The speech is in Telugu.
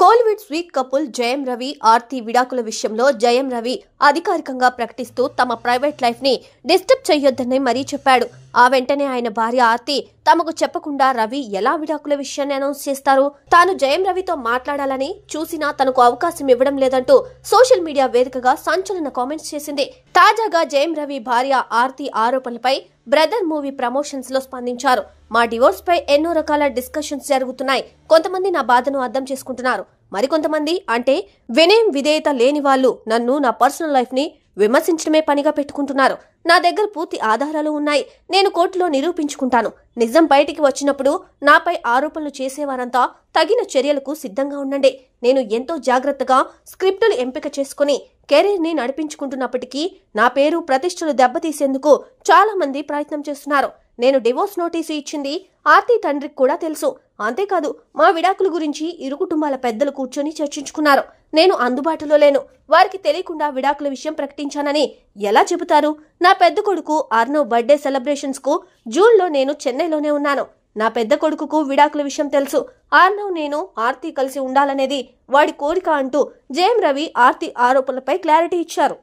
కోలీవుడ్ స్వీట్ కపుల్ జయం రవి ఆర్తి విడాకుల విషయంలో జయం రవి అధికారికంగా ప్రకటిస్తూ తమ ప్రైవేట్ లైఫ్ ని డిస్టర్బ్ చేయొద్దని మరీ చెప్పాడు. ఆ వెంటనే ఆయన భార్య ఆర్తి తమకు చెప్పకుండా రవి ఎలా విడాకుల విషయాన్ని అనౌన్స్ చేస్తారు? తాను జయం రవితో మాట్లాడాలని చూసినా తనకు అవకాశం ఇవ్వడం లేదంటూ సోషల్ మీడియా వేదికగా సంచలన కామెంట్స్ చేసింది. తాజాగా జయం రవి భార్య ఆర్తి ఆరోపణలపై బ్రదర్ మూవీ ప్రమోషన్స్ లో స్పందించారు. మా డివోర్స్ పై ఎన్నో రకాల డిస్కషన్స్ జరుగుతున్నాయి. కొంతమంది నా బాధను అర్థం చేసుకుంటున్నారు. మరికొంతమంది అంటే వినయం విధేయత లేని వాళ్ళు నన్ను నా పర్సనల్ లైఫ్ ని విమర్శించడమే పనిగా పెట్టుకుంటున్నారు. నా దగ్గర పూర్తి ఆధారాలు ఉన్నాయి. నేను కోర్టులో నిరూపించుకుంటాను. నిజం బయటికి వచ్చినప్పుడు నాపై ఆరోపణలు చేసేవారంతా తగిన చర్యలకు సిద్ధంగా ఉండండి. నేను ఎంతో జాగ్రత్తగా స్క్రిప్టులు ఎంపిక చేసుకుని కెరీర్ ని నడిపించుకుంటున్నప్పటికీ నా పేరు ప్రతిష్టలు దెబ్బతీసేందుకు చాలా మంది ప్రయత్నం చేస్తున్నారు. నేను డివోర్స్ నోటీసు ఇచ్చింది ఆర్తి తండ్రికి కూడా తెలుసు. అంతేకాదు మా విడాకుల గురించి ఇరు కుటుంబాల పెద్దలు కూర్చొని చర్చించుకున్నారు. నేను అందుబాటులో లేను. వారికి తెలియకుండా విడాకుల విషయం ప్రకటించానని ఎలా చెబుతారు? నా పెద్ద కొడుకు అర్నవ్ బర్త్డే సెలబ్రేషన్స్ కు జూన్లో నేను చెన్నైలోనే ఉన్నాను. నా పెద్ద కొడుకుకు విడాకుల విషయం తెలుసు. అర్నవ్ నేను ఆర్తి కలిసి ఉండాలనేది వాడి కోరిక అంటూ జయం రవి ఆర్తి ఆరోపణలపై క్లారిటీ ఇచ్చారు.